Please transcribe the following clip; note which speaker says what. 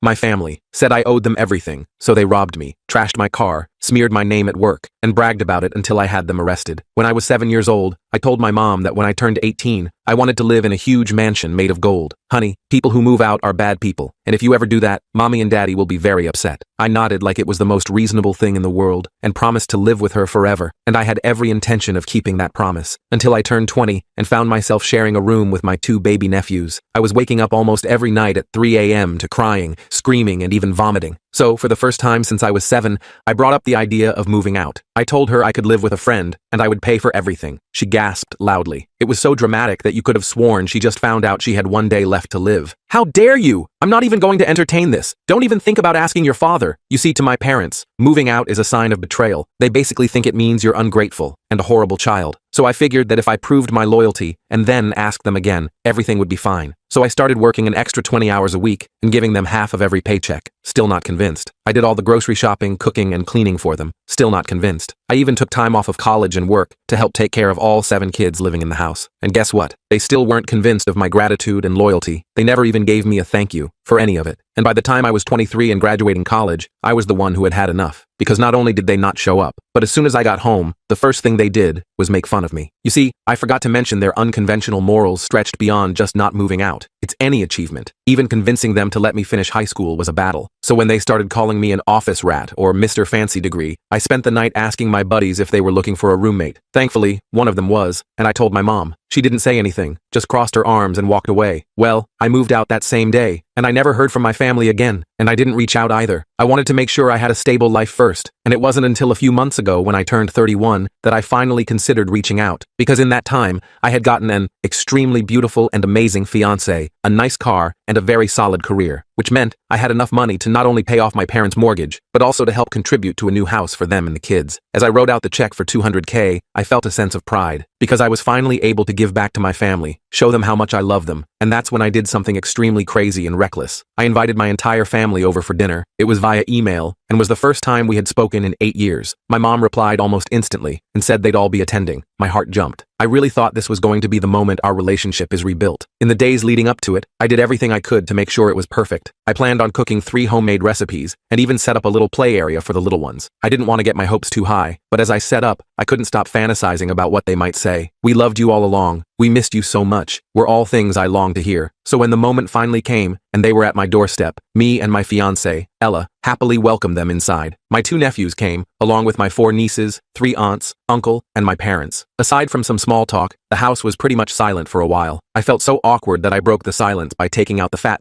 Speaker 1: My family said I owed them everything, so they robbed me, trashed my car, smeared my name at work, and bragged about it until I had them arrested. When I was 7 years old, I told my mom that when I turned 18, I wanted to live in a huge mansion made of gold. Honey, people who move out are bad people, and if you ever do that, mommy and daddy will be very upset. I nodded like it was the most reasonable thing in the world and promised to live with her forever, and I had every intention of keeping that promise until I turned 20 and found myself sharing a room with my 2 baby nephews. I was waking up almost every night at 3 a.m. to crying, screaming, and even vomiting. So, for the first time since I was 7, I brought up the idea of moving out. I told her I could live with a friend, and I would pay for everything. She gasped loudly. It was so dramatic that you could have sworn she just found out she had 1 day left to live. How dare you? I'm not even going to entertain this. Don't even think about asking your father. You see, to my parents, moving out is a sign of betrayal. They basically think it means you're ungrateful and a horrible child. So I figured that if I proved my loyalty and then asked them again, everything would be fine. So I started working an extra 20 hours a week and giving them half of every paycheck. Still not convinced. I did all the grocery shopping, cooking, and cleaning for them. Still not convinced. I even took time off of college and work to help take care of all 7 kids living in the house. And guess what? They still weren't convinced of my gratitude and loyalty. They never even gave me a thank you for any of it. And by the time I was 23 and graduating college, I was the one who had had enough. Because not only did they not show up, but as soon as I got home, the first thing they did was make fun of me. You see, I forgot to mention their unconventional morals stretched beyond just not moving out. It's any achievement. Even convincing them to let me finish high school was a battle. So when they started calling me an office rat or Mr. Fancy Degree, I spent the night asking my buddies if they were looking for a roommate. Thankfully, one of them was, and I told my mom. She didn't say anything, just crossed her arms and walked away. Well, I moved out that same day, and I never heard from my family again, and I didn't reach out either. I wanted to make sure I had a stable life first, and it wasn't until a few months ago when I turned 31 that I finally considered reaching out, because in that time, I had gotten an extremely beautiful and amazing fiancé, a nice car, and a very solid career, which meant I had enough money to not only pay off my parents' mortgage, but also to help contribute to a new house for them and the kids. As I wrote out the check for $200K, I felt a sense of pride, because I was finally able to give back to my family, show them how much I love them, and that's when I did something extremely crazy and reckless. I invited my entire family over for dinner. It was via email, and was the first time we had spoken in 8 years. My mom replied almost instantly, and said they'd all be attending. My heart jumped. I really thought this was going to be the moment our relationship is rebuilt. In the days leading up to it, I did everything I could to make sure it was perfect. I planned on cooking 3 homemade recipes, and even set up a little play area for the little ones. I didn't want to get my hopes too high, but as I set up, I couldn't stop fantasizing about what they might say. We loved you all along. We missed you so much, were all things I longed to hear. So when the moment finally came, and they were at my doorstep, me and my fiancée, Ella, happily welcomed them inside. My 2 nephews came, along with my 4 nieces, 3 aunts, uncle, and my parents. Aside from some small talk, the house was pretty much silent for a while. I felt so awkward that I broke the silence by taking out the fat